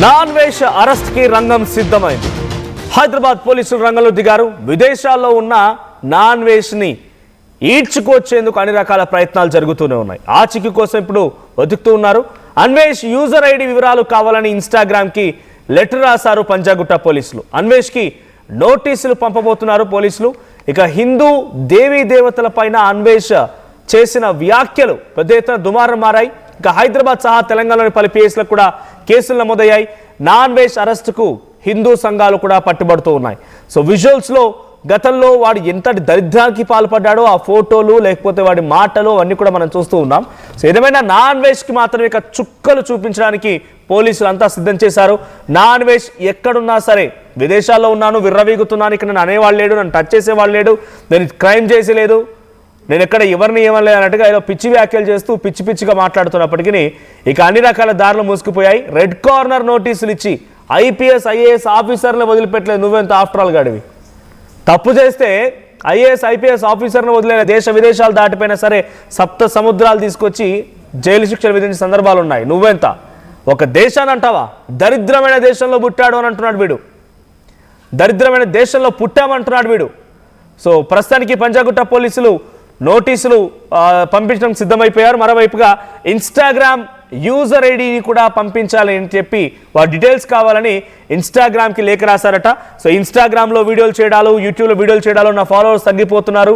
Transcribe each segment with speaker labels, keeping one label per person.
Speaker 1: Non వేష arrest కి రంగం సిద్ధమైంది. హైదరాబాద్ పోలీసులు రంగంలో దిగారు. విదేశాల్లో ఉన్న నాన్ వేష్ ని ఈడ్చుకొచ్చేందుకు అన్ని రకాల ప్రయత్నాలు జరుగుతూనే ఉన్నాయి. ఆచూకీ కోసం ఇప్పుడు వెతుకుతూ ఉన్నారు. అన్వేష్ యూజర్ ఐడి వివరాలు కావాలని ఇన్స్టాగ్రామ్ కి లెటర్ రాశారు పంజాగుట్ట పోలీసులు. అన్వేష్ కి నోటీసులు పంపబోతున్నారు పోలీసులు. ఇక హిందూ దేవీ దేవతల పైన అన్వేష్ చేసిన వ్యాఖ్యలు పెద్ద ఎత్తున దుమారం మారాయి. ఇక హైదరాబాద్ సహా తెలంగాణలోని పలు పిఎస్లకు కూడా కేసులు నమోదయ్యాయి. నాన్ వేష్ అరెస్టుకు హిందూ సంఘాలు కూడా పట్టుబడుతూ ఉన్నాయి. సో విజువల్స్ లో గతంలో వాడు ఎంతటి దరిద్రానికి పాల్పడ్డాడో ఆ ఫోటోలు లేకపోతే వాడి మాటలు అన్నీ కూడా మనం చూస్తూ ఉన్నాం. సో ఏదేమైనా నాన్ వేష్కి మాత్రం ఇక చుక్కలు చూపించడానికి పోలీసులు అంతా సిద్ధం చేశారు. నాన్ వేష్ ఎక్కడున్నా సరే, విదేశాల్లో ఉన్నాను, విర్రవీగుతున్నాను, ఇక్కడ నన్ను అనేవాళ్ళు లేడు, నన్ను టచ్ చేసేవాళ్ళు లేడు, నేను క్రైమ్ చేసి లేదు, నేను ఎక్కడ ఎవరిని ఏమలేదు అన్నట్టుగా ఏదో పిచ్చి వ్యాఖ్యలు చేస్తూ పిచ్చి పిచ్చిగా మాట్లాడుతున్నప్పటికీ ఇక అన్ని రకాల దారులు మూసుకుపోయాయి. రెడ్ కార్నర్ నోటీసులు ఇచ్చి ఐపీఎస్ ఐఏఎస్ ఆఫీసర్లు వదిలిపెట్టలేదు. నువ్వెంత ఆఫ్టర్ ఆల్ గాడివి, తప్పు చేస్తే ఐఏఎస్ ఐపీఎస్ ఆఫీసర్ను వదిలేని దేశ విదేశాలు దాటిపోయినా సరే సప్త సముద్రాలు తీసుకొచ్చి జైలు శిక్షలు విధించిన సందర్భాలు ఉన్నాయి. నువ్వెంత ఒక దేశాన్ని అంటావా? దరిద్రమైన దేశంలో పుట్టాడు అని అంటున్నాడు వీడు. దరిద్రమైన దేశంలో పుట్టామంటున్నాడు వీడు. సో ప్రస్తుతానికి పంజాగుట్ట పోలీసులు నోటీసులు పంపించడం సిద్ధమైపోయారు. మరోవైపుగా ఇన్స్టాగ్రామ్ యూజర్ ఐడిని కూడా పంపించాలి అని చెప్పి వారి డీటెయిల్స్ కావాలని ఇన్స్టాగ్రామ్కి లేఖ రాశారట. సో ఇన్స్టాగ్రామ్లో వీడియోలు చేయడాలు, యూట్యూబ్లో వీడియోలు చేయడాలు, నా ఫాలోవర్స్ తగ్గిపోతున్నారు,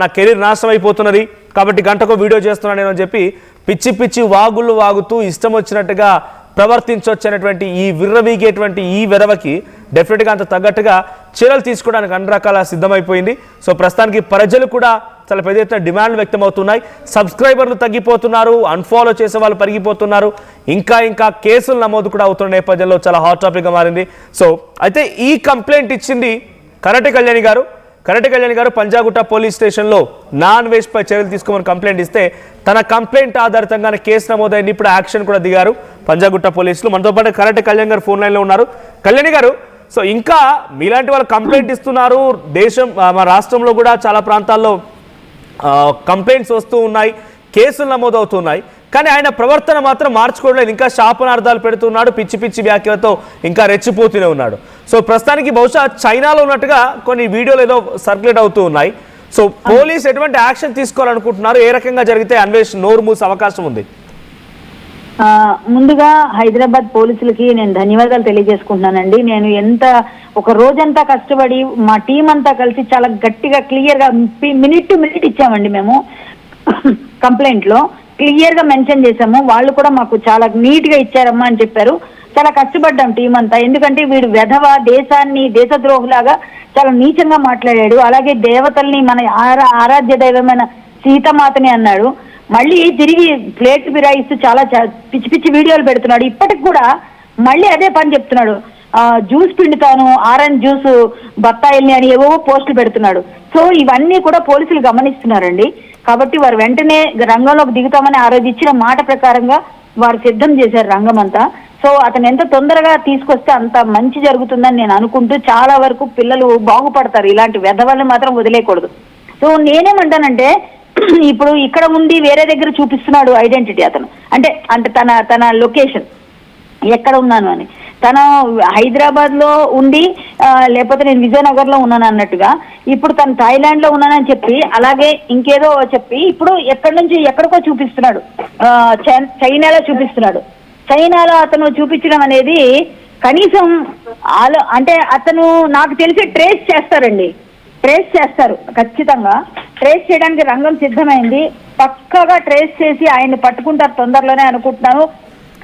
Speaker 1: నా కెరీర్ నాశనం అయిపోతున్నది, కాబట్టి గంటకు వీడియో చేస్తున్నాను నేను అని చెప్పి పిచ్చి పిచ్చి వాగుళ్ళు వాగుతూ ఇష్టం వచ్చినట్టుగా ప్రవర్తించవచ్చు అనేటువంటి ఈ విర్రవీగేటువంటి ఈ వెరవకి డెఫినెట్గా అంత తగ్గట్టుగా చర్యలు తీసుకోవడానికి అన్ని రకాల సిద్ధమైపోయింది. సో ప్రస్తుతానికి ప్రజలు కూడా చాలా పెద్ద ఎత్తున డిమాండ్లు వ్యక్తమవుతున్నాయి. సబ్స్క్రైబర్లు తగ్గిపోతున్నారు, అన్ఫాలో చేసే వాళ్ళు పెరిగిపోతున్నారు, ఇంకా కేసులు నమోదు కూడా అవుతున్న నేపథ్యంలో చాలా హాట్ టాపిక్గా మారింది. సో అయితే ఈ కంప్లైంట్ ఇచ్చింది కరటి కళ్యాణి గారు. కరటి కళ్యాణి గారు పంజాగుట్ట పోలీస్ స్టేషన్లో నాన్ వేష్ పై చర్యలు తీసుకోమని కంప్లైంట్ ఇస్తే తన కంప్లైంట్ ఆధారితంగానే కేసు నమోదైంది. ఇప్పుడు యాక్షన్ కూడా దిగారు పంజాగుట్ట పోలీసులు. మనతో పాటు కరటి కళ్యాణ్ గారు ఫోన్ లైన్లో ఉన్నారు. కళ్యాణి గారు, సో ఇంకా మీలాంటి వాళ్ళు కంప్లైంట్ ఇస్తున్నారు. మా రాష్ట్రంలో కూడా చాలా ప్రాంతాల్లో కంప్లైంట్స్ వస్తూ ఉన్నాయి, కేసులు నమోదవుతున్నాయి, కానీ ఆయన ప్రవర్తన మాత్రం మార్చుకోవట్లేదు. ఇంకా శాపనార్థాలు పెడుతున్నాడు, పిచ్చి పిచ్చి వ్యాఖ్యలతో ఇంకా రెచ్చిపోతూనే ఉన్నాడు. సో ప్రస్తుతానికి బహుశా చైనాలో ఉన్నట్టుగా కొన్ని వీడియోలు ఏదో సర్క్యులేట్ అవుతూ ఉన్నాయి. సో పోలీస్ ఎటువంటి యాక్షన్ తీసుకోవాలనుకుంటున్నారు? ఏ రకంగా జరిగితే అన్వేష్ నోరు మూసే అవకాశం ఉంది?
Speaker 2: ముందుగా హైదరాబాద్ పోలీసులకి నేను ధన్యవాదాలు తెలియజేసుకుంటున్నానండి. నేను ఒక రోజంతా కష్టపడి మా టీం అంతా కలిసి చాలా గట్టిగా క్లియర్ గా మినిట్ టు మినిట్ ఇచ్చామండి. మేము కంప్లైంట్ లో క్లియర్ గా మెన్షన్ చేశాము. వాళ్ళు కూడా మాకు చాలా నీట్ గా ఇచ్చారమ్మా అని చెప్పారు. చాలా కష్టపడ్డాం టీం అంతా. ఎందుకంటే వీడు వెధవ, దేశాన్ని దేశద్రోహులాగా చాలా నీచంగా మాట్లాడాడు. అలాగే దేవతల్ని, మన ఆరాధ్య దైవమైన సీతమాతని అన్నాడు. మళ్ళీ తిరిగి ప్లేట్ ఫిరాయిస్తూ చాలా పిచ్చి పిచ్చి వీడియోలు పెడుతున్నాడు. ఇప్పటికి కూడా మళ్ళీ అదే పని చెప్తున్నాడు. జ్యూస్ పిండుతాను, ఆరెంజ్ జ్యూస్, బత్తాయిల్ని అని ఏవో పోస్టులు పెడుతున్నాడు. సో ఇవన్నీ కూడా పోలీసులు గమనిస్తున్నారండి. కాబట్టి వారు వెంటనే రంగంలోకి దిగుతామని ఆ రోజు ఇచ్చిన మాట ప్రకారంగా వారు సిద్ధం చేశారు రంగం అంతా. సో అతను ఎంత తొందరగా తీసుకొస్తే అంత మంచి జరుగుతుందని నేను అనుకుంటూ, చాలా వరకు పిల్లలు బాగుపడతారు. ఇలాంటి వెధవల్ని మాత్రం వదిలేయకూడదు. సో నేనేమంటానంటే, ఇప్పుడు ఇక్కడ ఉండి వేరే దగ్గర చూపిస్తున్నాడు ఐడెంటిటీ అతను, అంటే తన లొకేషన్ ఎక్కడ ఉన్నాను అని. తను హైదరాబాద్ లో ఉండి లేకపోతే నేను విజయనగర్ లో ఉన్నాను అన్నట్టుగా, ఇప్పుడు తను థాయిలాండ్ లో ఉన్నానని చెప్పి, అలాగే ఇంకేదో చెప్పి ఇప్పుడు ఎక్కడి నుంచి ఎక్కడికో చూపిస్తున్నాడు. చైనాలో చూపిస్తున్నాడు. చైనాలో అతను చూపించడం అనేది కనీసం అంటే అతను నాకు తెలిసి ట్రేస్ చేస్తారండి. ట్రేస్ చేస్తారు, ఖచ్చితంగా ట్రేస్ చేయడానికి రంగం సిద్ధమైంది. పక్కగా ట్రేస్ చేసి ఆయన్ని పట్టుకుంటారు తొందరలోనే అనుకుంటున్నాను.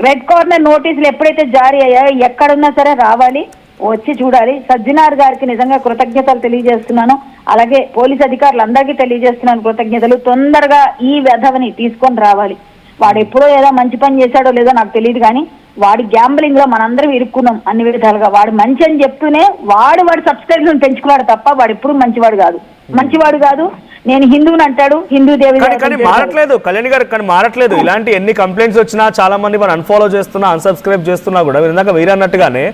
Speaker 2: రెడ్ కార్నర్ నోటీసులు ఎప్పుడైతే జారీ అయ్యాయో ఎక్కడున్నా సరే రావాలి, వచ్చి చూడాలి. సజ్జనార్ గారికి నిజంగా కృతజ్ఞతలు తెలియజేస్తున్నాను. అలాగే పోలీస్ అధికారులందరికీ తెలియజేస్తున్నాను కృతజ్ఞతలు. తొందరగా ఈ వెధవని తీసుకొని రావాలి. వాడు ఎప్పుడో ఏదో మంచి పని చేశాడో లేదో నాకు తెలియదు, కానీ వాడి గ్యాంబ్లింగ్ లో మనందరం ఇరుక్కున్నాం అన్ని విధాలుగా. వాడు మంచి అని చెప్తూనే వాడు సబ్స్క్రైబర్లను పెంచుకున్నాడు తప్ప వాడు ఎప్పుడు మంచివాడు కాదు. నేను హిందువుని అంటాడు, హిందూ దేవి
Speaker 1: మారట్లేదు. కళ్యాణ్ గారు కానీ మారట్లేదు. ఇలాంటి ఎన్ని కంప్లైంట్స్ వచ్చినా చాలా మంది మనం అన్ఫాలో చేస్తున్నా, అన్సబ్స్క్రైబ్ చేస్తున్నా కూడా మీరు ఇందాక వేరే అన్నట్టుగానే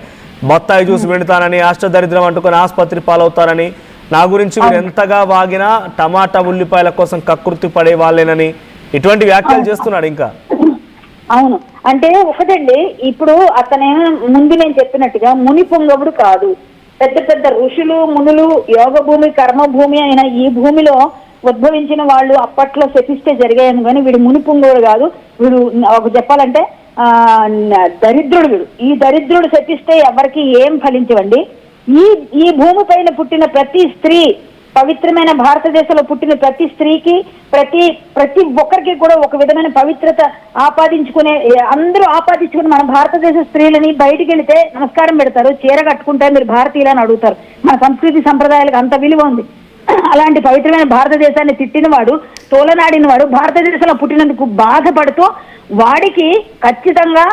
Speaker 1: బత్తాయి జ్యూస్ పెడతానని, అష్టదరిద్రం అంటుకొని ఆసుపత్రి పాలవుతారని, నా గురించి మీరు ఎంతగా వాగినా టమాటా ఉల్లిపాయల కోసం కకృతి పడే వాళ్ళేనని ఇటువంటి వ్యాఖ్యలు చేస్తున్నాడు. ఇంకా
Speaker 2: అవును, అంటే ఒకటండి, ఇప్పుడు అతనే ముందు నేను చెప్పినట్టుగా ముని పొంగవుడు కాదు. పెద్ద పెద్ద ఋషులు మునులు యోగ భూమి కర్మ భూమి అయిన ఈ భూమిలో ఉద్భవించిన వాళ్ళు అప్పట్లో శపిస్తే జరిగాయేమో కానీ వీడు ముని పొంగవుడు కాదు. వీడు ఒక చెప్పాలంటే దరిద్రుడు. వీడు ఈ దరిద్రుడు శపిస్తే ఎవరికి ఏం ఫలించవండి. ఈ భూమి పైన పుట్టిన ప్రతి స్త్రీ, పవిత్రమైన భారతదేశంలో పుట్టిన ప్రతి స్త్రీకి ప్రతి ఒక్కరికి కూడా ఒక విధమైన పవిత్రత ఆపాదించుకునే, అందరూ ఆపాదించుకుని మన భారతదేశ స్త్రీలని బయటికి వెళితే నమస్కారం పెడతారు, చీర కట్టుకుంటే మీరు భారతీయులని అడుగుతారు. మన సంస్కృతి సంప్రదాయాలకు అంత విలువ ఉంది. అలాంటి పవిత్రమైన భారతదేశాన్ని తిట్టినవాడు, తోలనాడినవాడు భారతదేశంలో పుట్టినందుకు బాధపడుతూ వాడికి ఖచ్చితంగా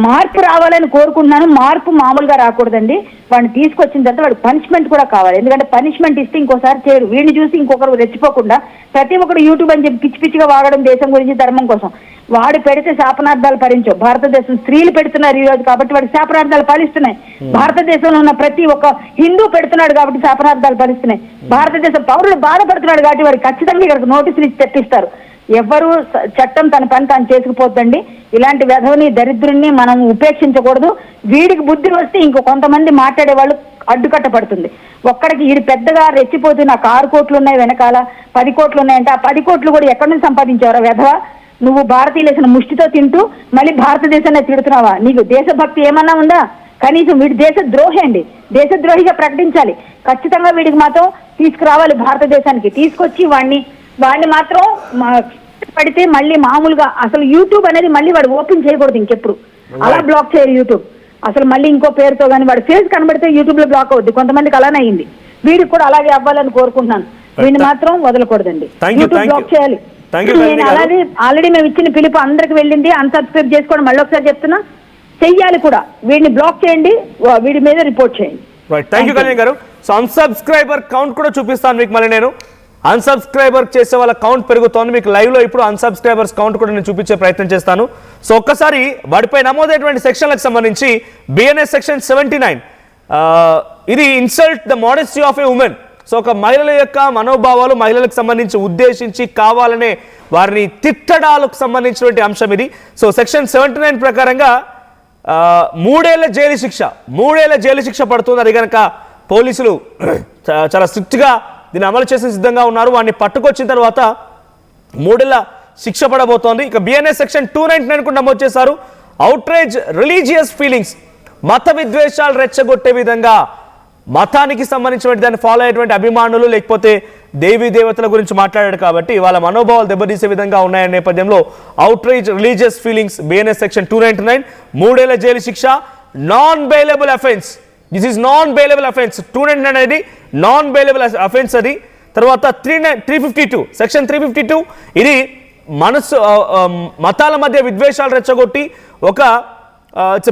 Speaker 2: మార్పు రావాలని కోరుకుంటున్నాను. మార్పు మామూలుగా రాకూడదండి. వాడిని తీసుకొచ్చిన తర్వాత వాడికి పనిష్మెంట్ కూడా కావాలి. ఎందుకంటే పనిష్మెంట్ ఇస్తే ఇంకోసారి చేయరు. వీడిని చూసి ఇంకొకరు రెచ్చిపోకుండా ప్రతి ఒక్కరు యూట్యూబ్ అని చెప్పి పిచ్చి పిచ్చిగా వాగడం దేశం గురించి ధర్మం కోసం. వాడు పెడితే శాపనార్థాలు ఫలించవు. భారతదేశం స్త్రీలు పెడుతున్నారు ఈ రోజు కాబట్టి వాడికి శాపనార్థాలు ఫలిస్తున్నాయి. భారతదేశంలో ఉన్న ప్రతి ఒక్క హిందూ పెడుతున్నాడు కాబట్టి శాపనార్థాలు ఫలిస్తున్నాయి. భారతదేశం పౌరులు బాధపడుతున్నాడు కాబట్టి వాడికి ఖచ్చితంగా ఇక్కడికి నోటీసులు ఇచ్చి తెప్పిస్తారు. ఎవరు చట్టం తన పని తాను చేసుకుపోద్దండి. ఇలాంటి వెధవని దరిద్రుణ్ణి మనం ఉపేక్షించకూడదు. వీడికి బుద్ధి వస్తే ఇంకో కొంతమంది మాట్లాడే వాళ్ళు అడ్డుకట్ట పడుతుంది. ఒక్కడికి వీడు పెద్దగా రెచ్చిపోతూ నాకు 6 కోట్లు ఉన్నాయి, వెనకాల 10 కోట్లు ఉన్నాయంటే ఆ 10 కోట్లు కూడా ఎక్కడి నుంచి సంపాదించావరా వెధవ? నువ్వు భారతీయులేసిన ముష్టితో తింటూ మళ్ళీ భారతదేశాన్ని తిడుతున్నావా? నీకు దేశభక్తి ఏమన్నా ఉందా? కనీసం వీడి దేశ ద్రోహి అండి, దేశద్రోహిగా ప్రకటించాలి. ఖచ్చితంగా వీడికి మాత్రం తీసుకురావాలి భారతదేశానికి. తీసుకొచ్చి వాడిని మాత్రం పడితే మళ్ళీ మామూలుగా అసలు యూట్యూబ్ అనేది మళ్ళీ వాడు ఓపెన్ చేయకూడదు ఇంకెప్పుడు. అలా బ్లాక్ చేయరు యూట్యూబ్. అసలు మళ్ళీ ఇంకో పేరుతో కానీ వాడి ఫేస్ కనబడితే యూట్యూబ్ లో బ్లాక్ అవుద్ది. కొంతమందికి అలానే అయింది. వీడికి కూడా అలాగే అవ్వాలని కోరుకుంటున్నాను. వీడిని మాత్రం వదలకూడదండి, యూట్యూబ్ బ్లాక్ చేయాలి. నేను అలాగే ఆల్రెడీ మేము ఇచ్చిన పిలుపు అందరికి వెళ్ళింది. అన్సబ్స్క్రైబ్ చేసుకోండి, మళ్ళీ ఒకసారి చెప్తున్నా, చెయ్యాలి కూడా. వీడిని బ్లాక్ చేయండి, వీడి మీద రిపోర్ట్ చేయండి.
Speaker 1: థ్యాంక్ యూ కళ్యాణ్ గారు. సో అన్సబ్స్క్రైబర్ కౌంట్ కూడా చూపిస్తాను మీకు. మళ్ళీ నేను అన్సబ్స్క్రైబర్ చేసే వాళ్ళ కౌంట్ పెరుగుతోంది. మీకు లైవ్ లో ఇప్పుడు అన్సబ్స్క్రైబర్స్ కౌంట్ కూడా నేను చూపించే ప్రయత్నం చేస్తాను. సో ఒక్కసారి వాడిపై నమోదైనటువంటి సెక్షన్లకు సంబంధించి బిఎన్ఎస్ సెక్షన్ 79, ఇది insult the modesty of A women. So ఒక మహిళల యొక్క మనోభావాలు, మహిళలకు సంబంధించి ఉద్దేశించి కావాలనే వారిని తిట్టడాలకు సంబంధించినటువంటి అంశం ఇది. సో సెక్షన్ 79 ప్రకారంగా 3 ఏళ్ల జైలు శిక్ష పడుతుంది. అది కనుక పోలీసులు చాలా స్ట్రిక్ట్ గా దీన్ని అమలు చేసే సిద్ధంగా ఉన్నారు. వాడిని పట్టుకొచ్చిన తర్వాత 3 ఏళ్ల శిక్ష పడబోతోంది. ఇక బిఎన్ఎస్ సెక్షన్ 299 కూడా నమోదు చేశారు. అవుట్రేజ్ రిలీజియస్ ఫీలింగ్స్, మత విద్వేషాలు రెచ్చగొట్టే విధంగా మతానికి సంబంధించిన దాన్ని ఫాలో అయ్యేటువంటి అభిమానులు లేకపోతే దేవీ దేవతల గురించి మాట్లాడాడు కాబట్టి వాళ్ళ మనోభావాలు దెబ్బతీసే విధంగా ఉన్నాయనే నేపథ్యంలో outrage religious feelings BNS section 299, 3 ఏళ్ల జైలు శిక్ష. Non bailable offence, this is non bailable offence. 299 అనేది నాన్ బెయిలబుల్ అఫెన్స్ అది. తర్వాత 352 సెక్షన్ 352, ఇది మతాల మధ్య విద్వేషాలు రెచ్చగొట్టి ఒక